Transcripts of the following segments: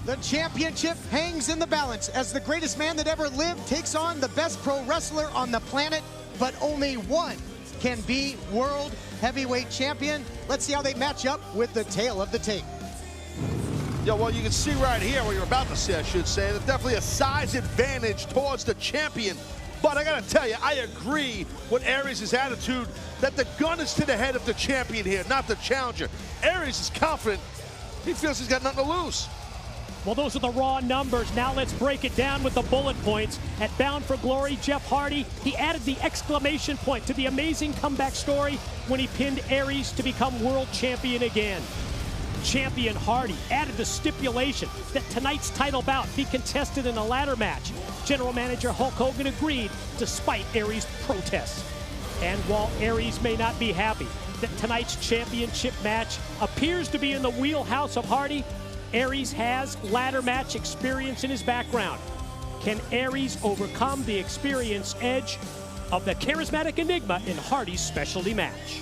The championship hangs in the balance as the greatest man that ever lived takes on the best pro wrestler on the planet, but only one can be world heavyweight champion. Let's see how they match up with the tail of the tape. Yeah, well, you can see right here, what you're about to see, I should say, there's definitely a size advantage towards the champion. But I gotta tell you, I agree with Aries' attitude that the gun is to the head of the champion here, not the challenger. Aries is confident. He feels he's got nothing to lose. Well, those are the raw numbers. Now let's break it down with the bullet points. At Bound for Glory, Jeff Hardy, he added the exclamation point to the amazing comeback story when he pinned Aries to become world champion again. Champion Hardy added the stipulation that tonight's title bout be contested in a ladder match. General Manager Hulk Hogan agreed despite Aries' protests. And while Aries may not be happy that tonight's championship match appears to be in the wheelhouse of Hardy, Aries has ladder match experience in his background. Can Aries overcome the experience edge of the charismatic enigma in Hardy's specialty match?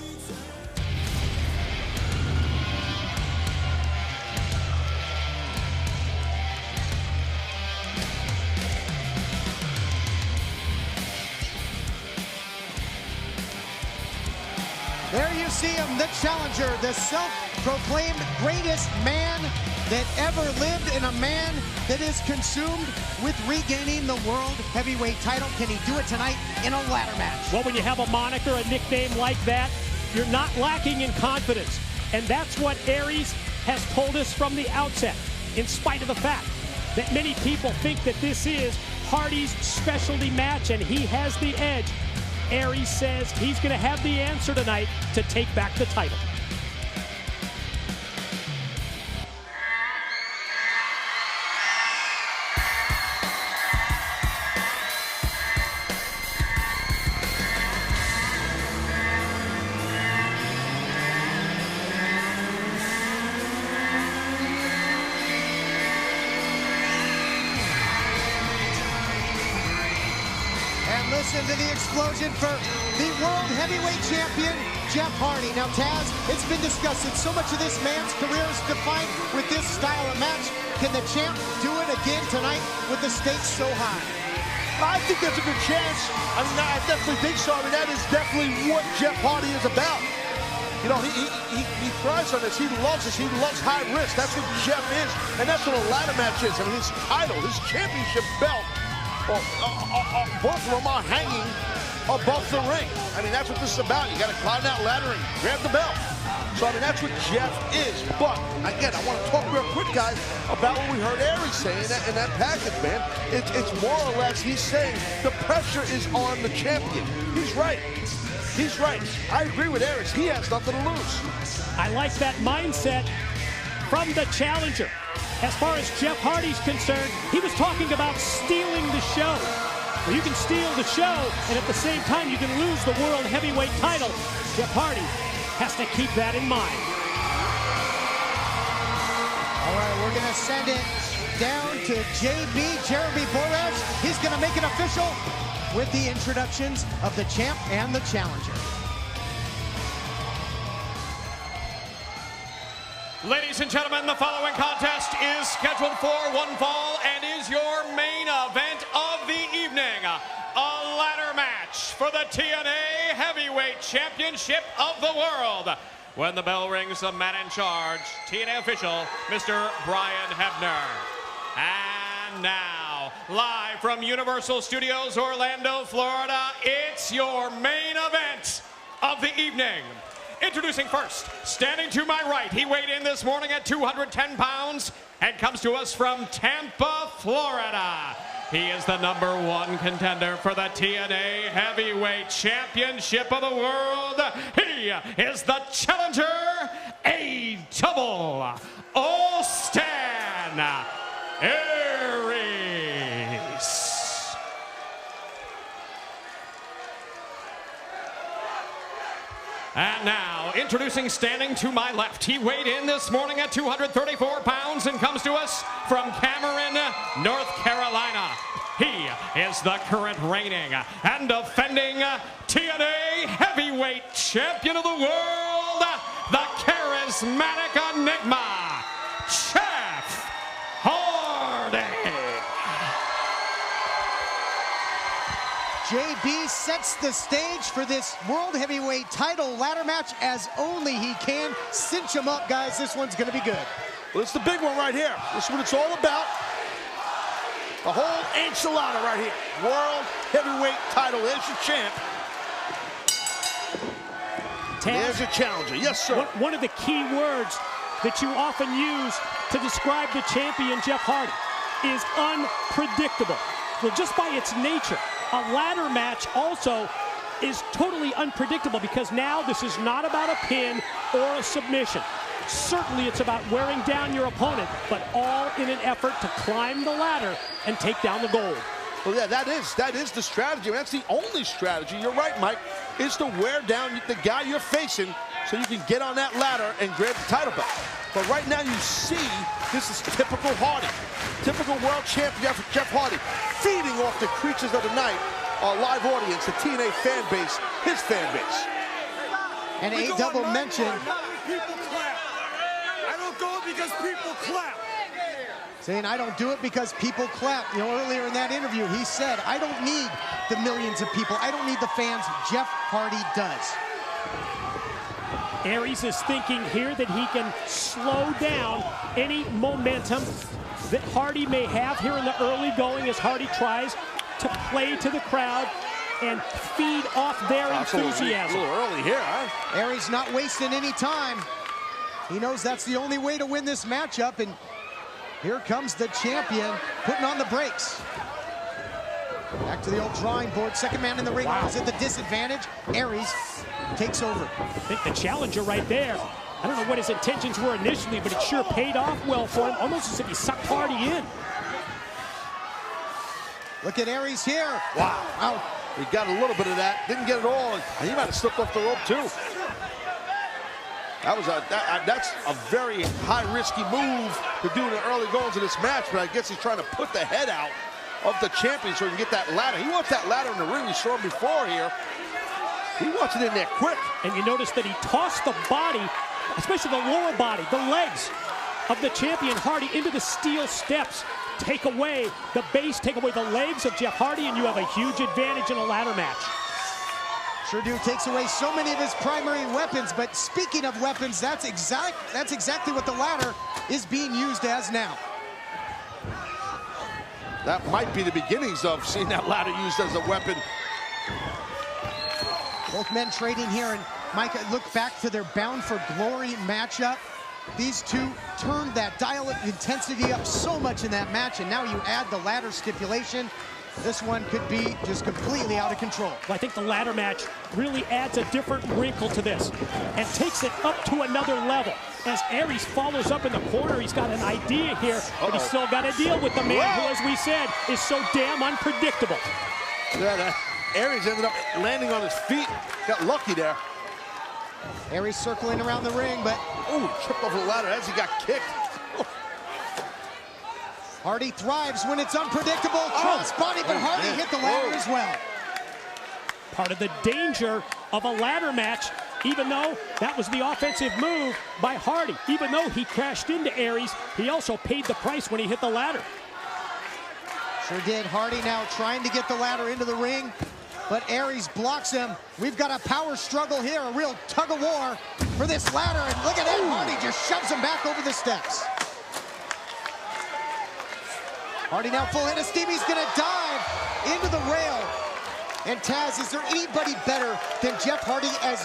There you see him, the challenger, the self-proclaimed greatest man that ever lived, and a man that is consumed with regaining the world heavyweight title. Can he do it tonight in a ladder match? Well, when you have a moniker, a nickname like that, you're not lacking in confidence. And that's what Aries has told us from the outset, in spite of the fact that many people think that this is Hardy's specialty match and he has the edge. Aries says he's going to have the answer tonight to take back the title. Listen to the explosion for the world heavyweight champion, Jeff Hardy. Now, Taz, it's been discussed that so much of this man's career is defined with this style of match. Can the champ do it again tonight with the stakes so high? I think there's a good chance. I mean, I definitely think so. I mean, that is definitely what Jeff Hardy is about. You know, he thrives on this. He loves this. He loves high risk. That's what Jeff is, and that's what a ladder match is. I mean, his title, his championship belt, both of them are hanging above the ring. I mean, that's what this is about. You got to climb that ladder and grab the belt. So, I mean, that's what Jeff is. But, again, I want to talk real quick, guys, about what we heard Aries say in that package, man. It's more or less he's saying the pressure is on the champion. He's right. He's right. I agree with Aries. He has nothing to lose. I like that mindset from the challenger. As far as Jeff Hardy's concerned, he was talking about stealing the show. Well, you can steal the show, and at the same time, you can lose the world heavyweight title. Jeff Hardy has to keep that in mind. All right, we're going to send it down to JB, Jeremy Borash. He's going to make it official with the introductions of the champ and the challenger. Ladies and gentlemen, the following contest is scheduled for one fall and is your main event of the evening. A ladder match for the TNA Heavyweight Championship of the World. When the bell rings, the man in charge, TNA official, Mr. Brian Hebner. And now, live from Universal Studios, Orlando, Florida, it's your main event of the evening. Introducing first, standing to my right, he weighed in this morning at 210 pounds and comes to us from Tampa, Florida. He is the #1 contender for the TNA Heavyweight Championship of the World. He is the challenger, A-Double Austin Aries. And now, introducing standing to my left, he weighed in this morning at 234 pounds and comes to us from Cameron, North Carolina. He is the current reigning and defending TNA Heavyweight Champion of the World, the charismatic enigma, Jeff Hardy. JB sets the stage for this World Heavyweight title ladder match as only he can. Cinch him up, guys. This one's going to be good. Well, it's the big one right here. This is what it's all about. The whole enchilada right here. World Heavyweight title. There's your champ. There's your challenger. Yes, sir. One of the key words that you often use to describe the champion, Jeff Hardy, is unpredictable. Well, just by its nature, a ladder match also is totally unpredictable because now this is not about a pin or a submission. Certainly it's about wearing down your opponent, but all in an effort to climb the ladder and take down the gold. Well, yeah, that is the strategy. That's the only strategy. You're right, Mike, is to wear down the guy you're facing so you can get on that ladder and grab the title belt. But right now you see this is typical Hardy. Typical world champion Jeff Hardy feeding off the creatures of the night, our live audience, the TNA fan base, his fan base. And a double mention. People clap. I don't go because people clap. Saying, I don't do it because people clap. You know, earlier in that interview, he said, I don't need the millions of people. I don't need the fans. Jeff Hardy does. Aries is thinking here that he can slow down any momentum that Hardy may have here in the early going as Hardy tries to play to the crowd and feed off their enthusiasm. A little early here, huh? Aries not wasting any time. He knows that's the only way to win this matchup, and here comes the champion putting on the brakes. Back to the old drawing board. Second man in the ring is at the disadvantage. Aries takes over. I think the challenger right there, I don't know what his intentions were initially, but it sure paid off well for him, almost as if he sucked Hardy in. Look at Aries here. Wow. Wow. He got a little bit of that. Didn't get it all. He might have slipped off the rope, too. That's a very high-risky move to do in the early goings of this match, but I guess he's trying to put the head out of the champion so he can get that ladder. He wants that ladder in the ring. We saw him before here. He wants it in there quick. And you notice that he tossed the body, especially the lower body, the legs of the champion Hardy into the steel steps. Take away the base, take away the legs of Jeff Hardy, and you have a huge advantage in a ladder match. Sure do. Takes away so many of his primary weapons, but speaking of weapons, that's exactly what the ladder is being used as now. That might be the beginnings of seeing that ladder used as a weapon. Both men trading here, and Mike, look back to their Bound for Glory matchup. These two turned that dial of intensity up so much in that match, and now you add the ladder stipulation. This one could be just completely out of control. Well, I think the ladder match really adds a different wrinkle to this and takes it up to another level. As Aries follows up in the corner, he's got an idea here, but he's still got to deal with the man who, as we said, is so damn unpredictable. Yeah, Aries ended up landing on his feet. Got lucky there. Aries circling around the ring, but tripped over the ladder as he got kicked. Hardy thrives when it's unpredictable. Crossbody, but Hardy hit the ladder as well. Part of the danger of a ladder match, even though that was the offensive move by Hardy, even though he crashed into Aries, he also paid the price when he hit the ladder. Sure did. Hardy now trying to get the ladder into the ring, but Aries blocks him. We've got a power struggle here, a real tug of war for this ladder, and look at that. Hardy just shoves him back over the steps. Hardy now full head of steam. He's going to dive into the rail. And Taz, is there anybody better than Jeff Hardy as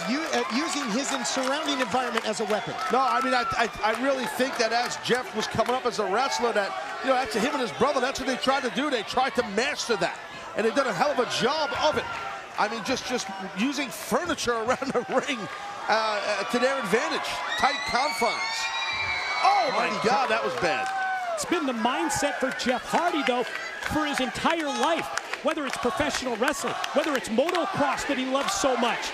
using his surrounding environment as a weapon? No, I mean, I really think that as Jeff was coming up as a wrestler, that, you know, that's him and his brother, that's what they tried to do. They tried to master that. And they've done a hell of a job of it. I mean, just using furniture around the ring to their advantage. Tight confines. Oh, my God, that was bad. It's been the mindset for Jeff Hardy, though, for his entire life. Whether it's professional wrestling, whether it's motocross that he loves so much.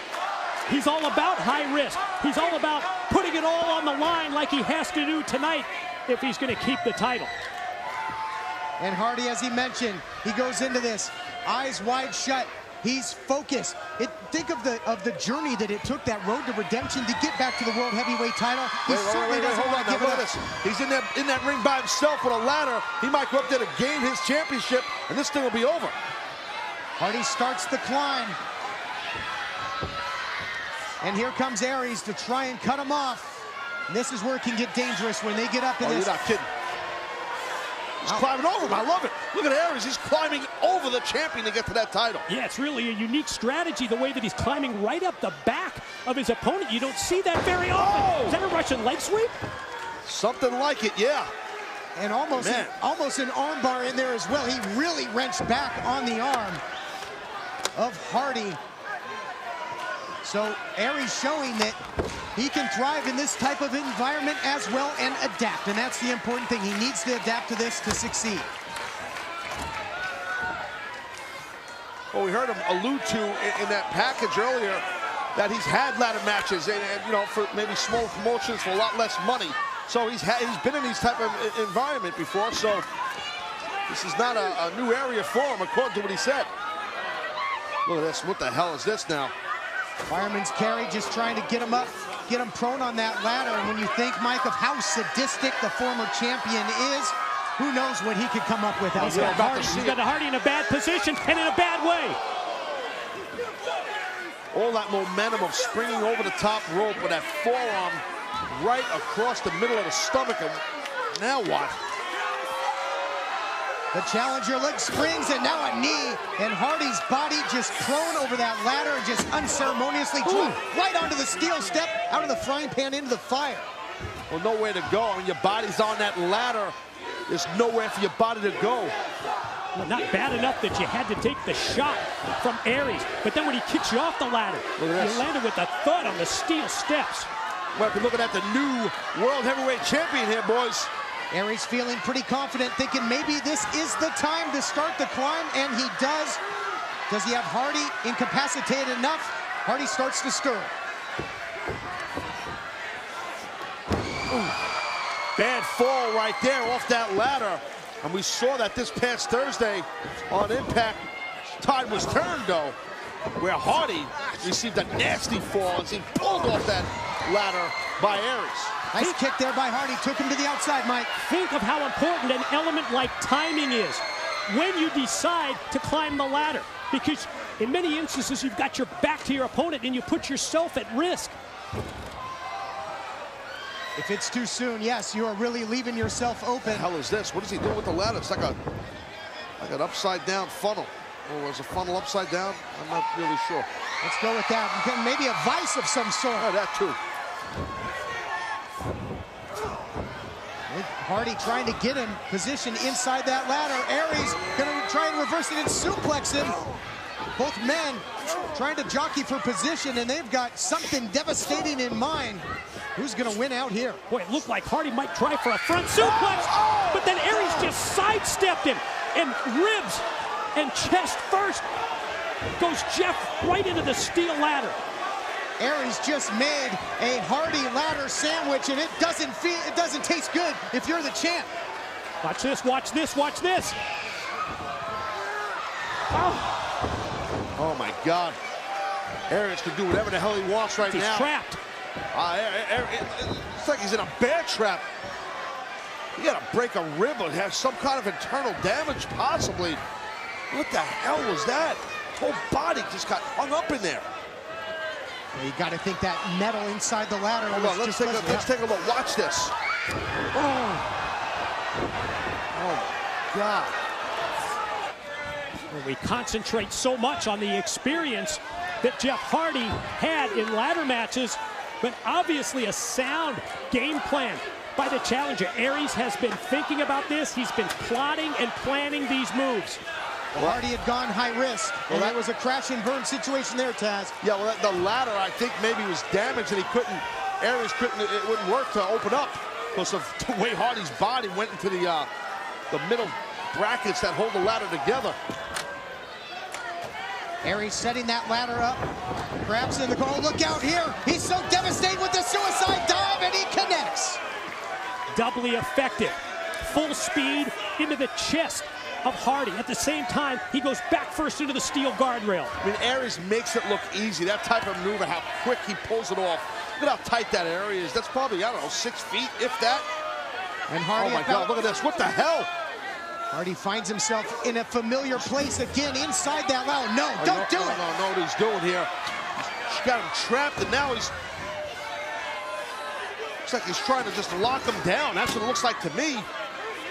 He's all about high risk. He's all about putting it all on the line like he has to do tonight if he's going to keep the title. And Hardy, as he mentioned, he goes into this eyes wide shut. He's focused. Think of the journey that it took, that road to redemption to get back to the World Heavyweight title. He certainly doesn't want to give it up. He's in that ring by himself with a ladder. He might go up there to gain his championship, and this thing will be over. Hardy starts the climb. And here comes Aries to try and cut him off. And this is where it can get dangerous when they get up in this. You're not kidding. He's climbing over him. I love it. Look at Aries. He's climbing over the champion to get to that title. Yeah, it's really a unique strategy, the way that he's climbing right up the back of his opponent. You don't see that very often. Oh! Is that a Russian leg sweep? Something like it, yeah. And almost an arm bar in there as well. He really wrenched back on the arm of Hardy. So Aries showing that he can thrive in this type of environment as well and adapt. And that's the important thing. He needs to adapt to this to succeed. Well, we heard him allude to in that package earlier that he's had ladder matches and you know, for maybe small promotions for a lot less money. So he's been in these type of environment before, so this is not a new area for him, according to what he said. Look at this. What the hell is this now? Fireman's carry, just trying to get him up, get him prone on that ladder. And when you think, Mike, of how sadistic the former champion is, who knows what he could come up with out there. He's got Hardy in a bad position and in a bad way. All that momentum of springing over the top rope with that forearm right across the middle of the stomach. And now what? The challenger leg springs and now a knee, and Hardy's body just prone over that ladder and just unceremoniously dropped right onto the steel step, out of the frying pan into the fire. Well, nowhere to go. When your body's on that ladder, there's nowhere for your body to go. Well, not bad enough that you had to take the shot from Aries, but then when he kicks you off the ladder, you landed with a thud on the steel steps. Well, we're looking at the new World Heavyweight Champion here, boys. Aries feeling pretty confident, thinking maybe this is the time to start the climb, and he does. Does he have Hardy incapacitated enough? Hardy starts to stir. Ooh. Bad fall right there off that ladder. And we saw that this past Thursday on Impact. Tide was turned, though, where Hardy received a nasty fall as he pulled off that ladder by Aries. Nice kick there by Hardy, took him to the outside, Mike. Think of how important an element like timing is when you decide to climb the ladder. Because in many instances, you've got your back to your opponent and you put yourself at risk. If it's too soon, yes, you are really leaving yourself open. What the hell is this? What is he doing with the ladder? It's like an upside-down funnel. Or was a funnel upside down? I'm not really sure. Let's go with that. Maybe a vice of some sort. Oh, that too. Hardy trying to get him positioned inside that ladder. Aries gonna try and reverse it and suplex him. Both men trying to jockey for position, and they've got something devastating in mind. Who's gonna win out here? Boy, it looked like Hardy might try for a front suplex, but then Aries just sidestepped him, and ribs and chest first goes Jeff right into the steel ladder. Aries just made a Hardy ladder sandwich, and it doesn't taste good if you're the champ. Watch this, watch this, watch this. Oh my God. Aries can do whatever the hell he wants right now. He's trapped. It's like he's in a bear trap. You gotta break a rib or have some kind of internal damage, possibly. What the hell was that? His whole body just got hung up in there. Well, you got to think that metal inside the ladder. Hold on, let's take a look. Watch this. Oh my God. Well, we concentrate so much on the experience that Jeff Hardy had in ladder matches, but obviously a sound game plan by the challenger. Aries has been thinking about this. He's been plotting and planning these moves. Well, Hardy had gone high risk, and that was a crash and burn situation there, Taz. Yeah, well, the ladder, I think maybe was damaged, and Aries couldn't, it wouldn't work to open up because of the way Hardy's body went into the middle brackets that hold the ladder together. Aries setting that ladder up, grabs in the goal. Look out here. He's so devastated with the suicide dive, and he connects. Doubly effective. Full speed into the chest of Hardy. At the same time, he goes back first into the steel guardrail. I mean, Aries makes it look easy. That type of maneuver, how quick he pulls it off. Look at how tight that area is. That's probably, I don't know, 6 feet, if that. And Hardy, oh my God, look at this. What the hell? Hardy finds himself in a familiar place again inside that ladder. No, don't do it. No, know what he's doing here. He's got him trapped, and now looks like he's trying to just lock him down. That's what it looks like to me.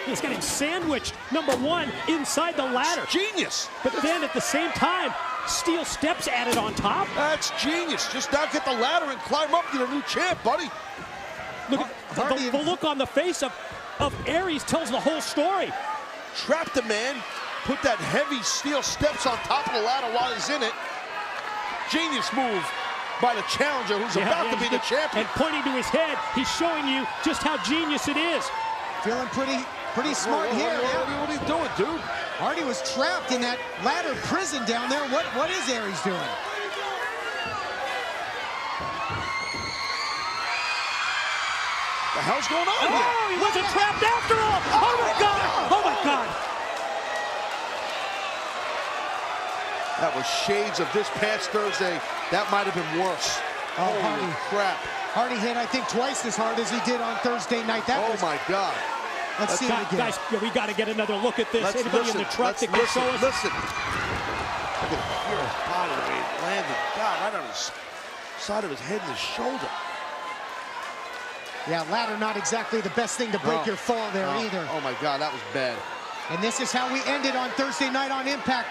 He's got him sandwiched, number one, inside the ladder. It's genius. But then at the same time, steel steps added on top. That's genius. Just now get the ladder and climb up to the new champ, buddy. Look at the look on the face of Aries tells the whole story. Trap the man, put that heavy steel steps on top of the ladder while he's in it. Genius move by the challenger who's about to be the champion. And pointing to his head, he's showing you just how genius it is. Feeling pretty smart here. What are you doing, dude? Hardy was trapped in that ladder prison down there. What is Aries doing? The hell's going on here? Oh, he wasn't trapped after all. Oh my God! Oh my God! That was shades of this past Thursday. That might have been worse. Oh, holy crap! Hardy hit, I think, twice as hard as he did on Thursday night. My God! Let's see it again. Guys, we got to get another look at this. Anybody in the truck that can show us? Listen. I can hear his body the way it landed. God, right on his side of his head and his shoulder. Yeah, ladder not exactly the best thing to break your fall there either. Oh my God, that was bad. And this is how we ended on Thursday night on Impact.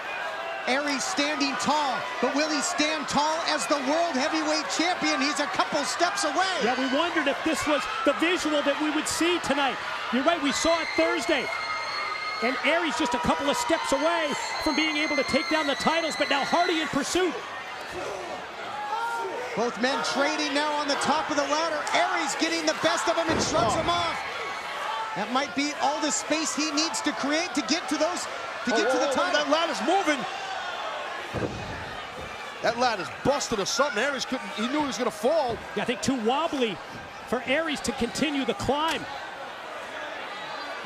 Aries standing tall, but will he stand tall as the World Heavyweight Champion? He's a couple steps away. Yeah, we wondered if this was the visual that we would see tonight. You're right, we saw it Thursday. And Aries just a couple of steps away from being able to take down the titles, but now Hardy in pursuit. Both men trading now on the top of the ladder. Aries getting the best of him and shrugs him off. That might be all the space he needs to create to get to those, to get to the title. That ladder's moving. That ladder's busted or something. Aries couldn't, he knew he was gonna fall. Yeah, I think too wobbly for Aries to continue the climb.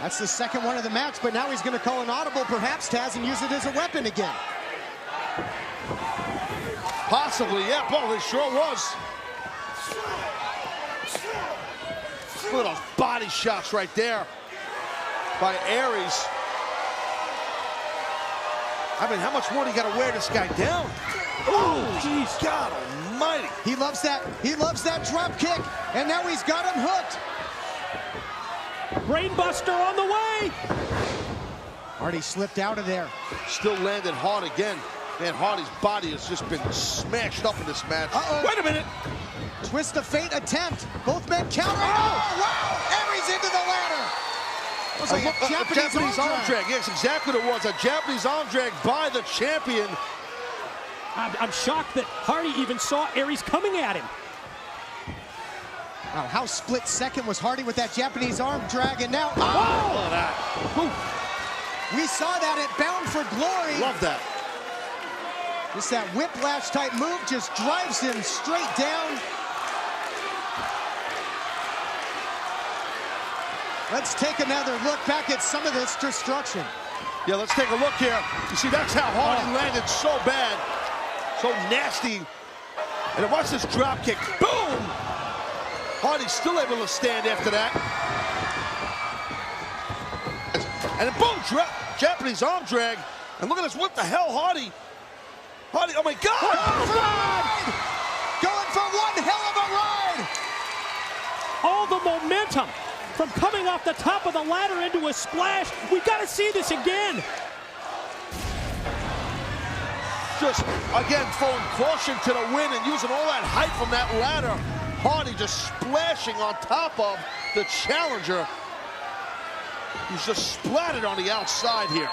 That's the second one of the match, but now he's gonna call an audible, perhaps, Taz, and use it as a weapon again. Possibly, yeah, boy, it sure was. Look at those body shots right there by Aries. I mean, how much more do you got to wear this guy down? Oh, jeez, God almighty. He loves that drop kick, and now he's got him hooked. Brainbuster on the way. Hardy slipped out of there. Still landed hard again. Man, Hardy's body has just been smashed up in this match. Wait a minute. Twist of fate attempt. Both men countering. Oh, wow. Aries into the ladder. It was like a Japanese arm drag. Yes, exactly what it was. A Japanese arm drag by the champion. I'm shocked that Hardy even saw Aries coming at him. Wow, how split second was Hardy with that Japanese arm drag, and now, look at that. We saw that at Bound for Glory. Love that. Just that whiplash type move just drives him straight down. Let's take another look back at some of this destruction. Yeah, let's take a look here. You see, that's how Hardy landed so bad, so nasty. And then watch this drop kick. Boom! Hardy's still able to stand after that. And then boom, Japanese arm drag. And look at this, what the hell, Hardy, oh my God! Going for one hell of a ride! All the momentum from coming off the top of the ladder into a splash. We've got to see this again. Just, again, throwing caution to the wind and using all that height from that ladder. Hardy just splashing on top of the challenger. He's just splattered on the outside here.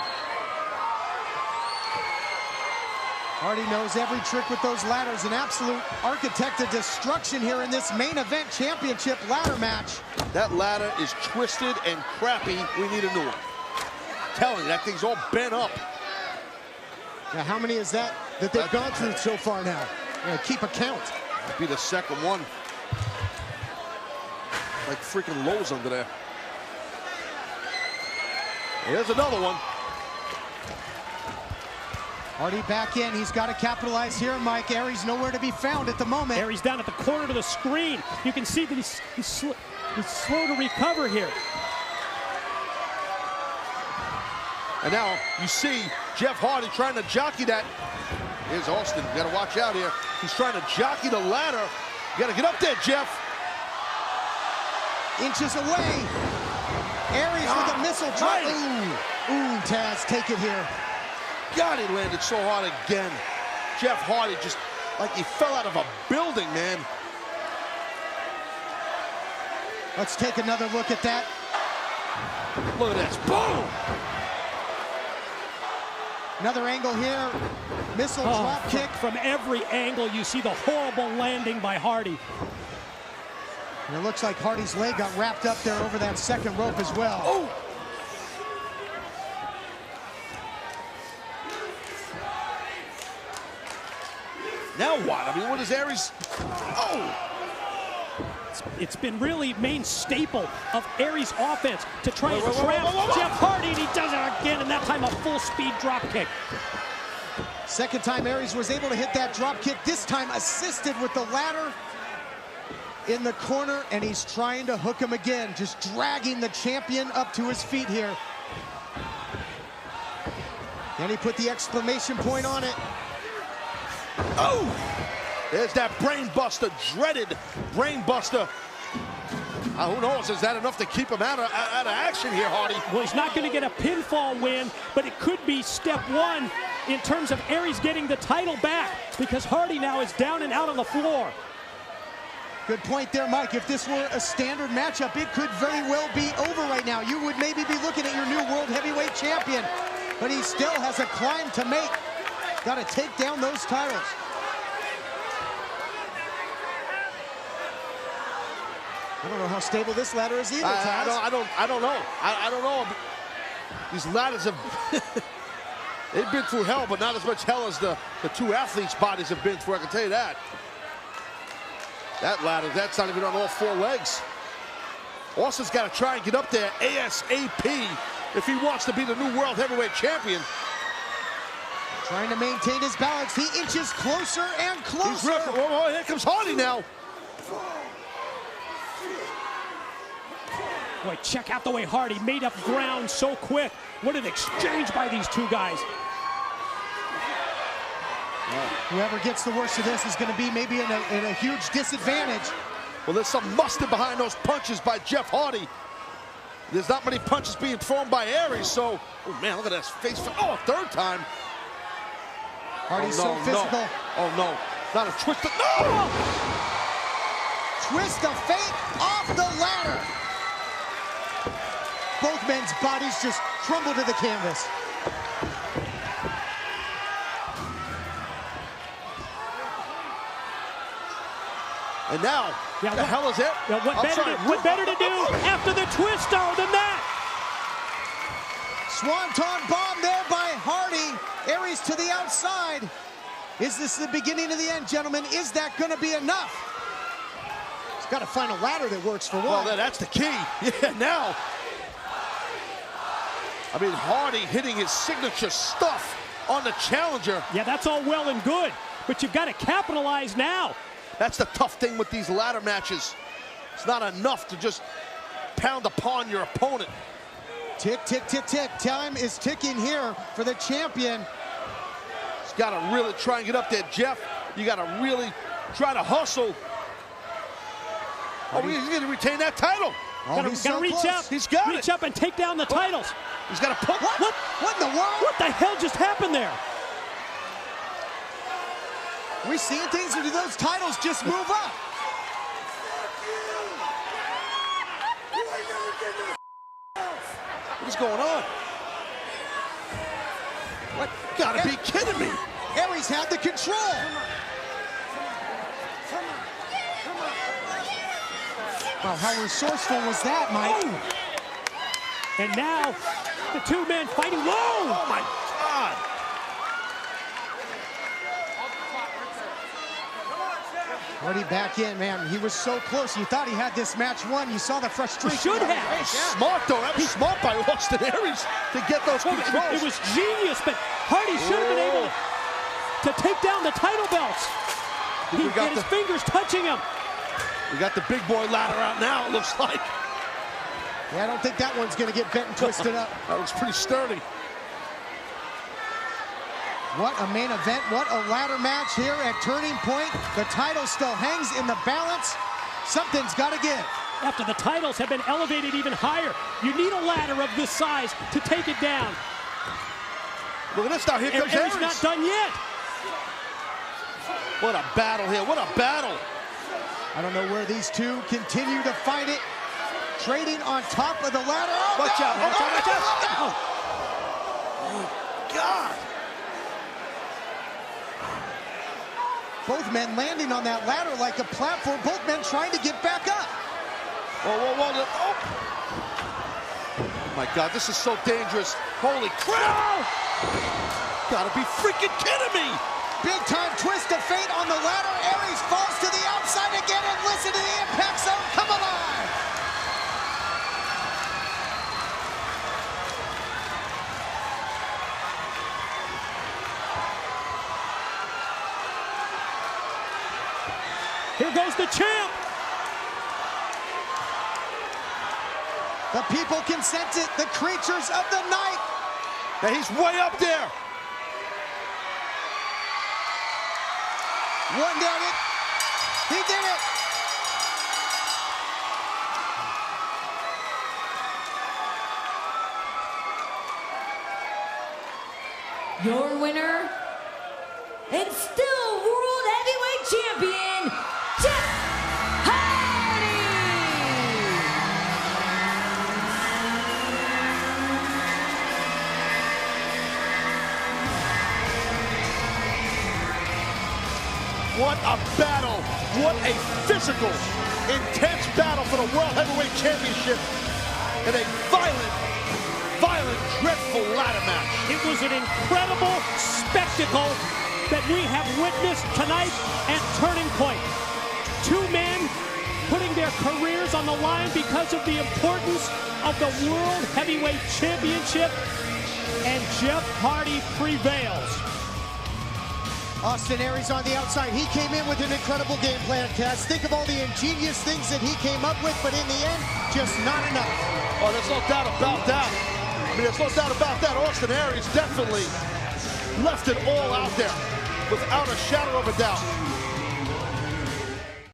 Hardy knows every trick with those ladders. An absolute architect of destruction here in this main event championship ladder match. That ladder is twisted and crappy. We need a new one. I'm telling you, that thing's all bent up. Now, how many is that they've gone through so far now? Keep a count. Be the second one. Like freaking Lowe's under there. Here's another one. Hardy back in. He's got to capitalize here, Mike. Aries nowhere to be found at the moment. Aries down at the corner of the screen. You can see that he's slow to recover here. And now you see Jeff Hardy trying to jockey that. Here's Austin. You got to watch out here. He's trying to jockey the ladder. You got to get up there, Jeff. Inches away. Aries with a missile drop. Ooh, Taz, take it here. God, he landed so hard again. Jeff Hardy just like he fell out of a building, man. Let's take another look at that. Look at this. Boom! Another angle here. Missile drop kick. From every angle, you see the horrible landing by Hardy. And it looks like Hardy's leg got wrapped up there over that second rope as well. Oh! Now what? I mean, what is Aries? Oh! It's been really main staple of Aries' offense to try and trap Jeff Hardy, and he does it again, and that time a full-speed drop kick. Second time Aries was able to hit that drop kick, this time assisted with the ladder in the corner, and he's trying to hook him again, just dragging the champion up to his feet here. And he put the exclamation point on it. Oh! There's that brain buster, dreaded brain buster. Who knows, is that enough to keep him out of action here, Hardy? Well, he's not going to get a pinfall win, but it could be step one in terms of Aries getting the title back, because Hardy now is down and out on the floor. Good point there, Mike. If this were a standard matchup, it could very well be over right now. You would maybe be looking at your new World Heavyweight Champion, but he still has a climb to make. Got to take down those titles. I don't know how stable this ladder is either, Taz. I don't know. I don't know. These ladders have they've been through hell, but not as much hell as the two athletes' bodies have been through. I can tell you that. That ladder, that's not even on all four legs. Austin's got to try and get up there ASAP if he wants to be the new World Heavyweight Champion. Trying to maintain his balance. He inches closer and closer. Oh, here comes Hardy now. Boy, check out the way Hardy made up ground so quick. What an exchange by these two guys. Whoever gets the worst of this is going to be maybe in a huge disadvantage. Well, there's some mustard behind those punches by Jeff Hardy. There's not many punches being thrown by Aries, so... Oh, man, look at this face. Oh, a third time. Hardy's so physical. No. Oh, no. Not a twist. No! Twist of fate off the ladder. Both men's bodies just crumble to the canvas. And now, yeah, the hell is it? Yeah, what better to do after the twister than that? Swanton bomb there by Hardy. Aries to the outside. Is this the beginning of the end, gentlemen? Is that going to be enough? He's got to find a ladder that works for one. Well, that's the key. Yeah, now. I mean, Hardy hitting his signature stuff on the challenger. Yeah, that's all well and good, but you've got to capitalize now. That's the tough thing with these ladder matches. It's not enough to just pound upon your opponent. Tick, tick, tick, tick. Time is ticking here for the champion. He's got to really try and get up there, Jeff. You got to really try to hustle. Oh, he's going to retain that title. Oh, got to reach up. He's got reach up and take down the titles. He's got to put. What in the world? What the hell just happened there? We're seeing things, or do those titles just move up? What's going on? What? Gotta be kidding me. Aries had the control. Wow, how resourceful was that, Mike? Oh. And now, the two men fighting. Whoa! Oh, my God. Hardy back in, man. He was so close. You thought he had this match won. You saw the frustration. He should have. Smart, though. That was smart by Austin Aries to get those controls. It was genius, but Hardy should have been able to take down the title belts. He got his fingers touching him. We got the big boy ladder out now, it looks like. Yeah, I don't think that one's going to get bent and twisted up. That looks pretty sturdy. What a main event, what a ladder match here at Turning Point. The title still hangs in the balance. Something's got to give. After the titles have been elevated even higher, you need a ladder of this size to take it down. Look at this now, here comes Aries. Aries not done yet. What a battle here, what a battle. I don't know where these two continue to fight it. Trading on top of the ladder. Oh, watch out, watch out, watch out. Oh. Oh, God. Both men landing on that ladder like a platform. Both men trying to get back up. Whoa, whoa, whoa. Oh. Oh my God, this is so dangerous. Holy crap. Gotta be freaking kidding me. Big time twist of fate on the ladder. Aries falls to the outside again, and listen to the impact zone come alive. Here goes the champ. The people can sense it. The creatures of the night. Now he's way up there. One down it. He did it. Your winner and still World Heavyweight Champion, Jeff Hardy! What a battle. What a physical, intense battle for the World Heavyweight Championship. And a violent, dreadful ladder match. It was an incredible spectacle that we have witnessed tonight at Turning Point. Two men putting their careers on the line because of the importance of the World Heavyweight Championship, and Jeff Hardy prevails. Austin Aries on the outside. He came in with an incredible game plan, Cass. Think of all the ingenious things that he came up with, but in the end, just not enough. Oh, there's no doubt about that. I mean, there's no doubt about that. Austin Aries definitely left it all out there, without a shadow of a doubt.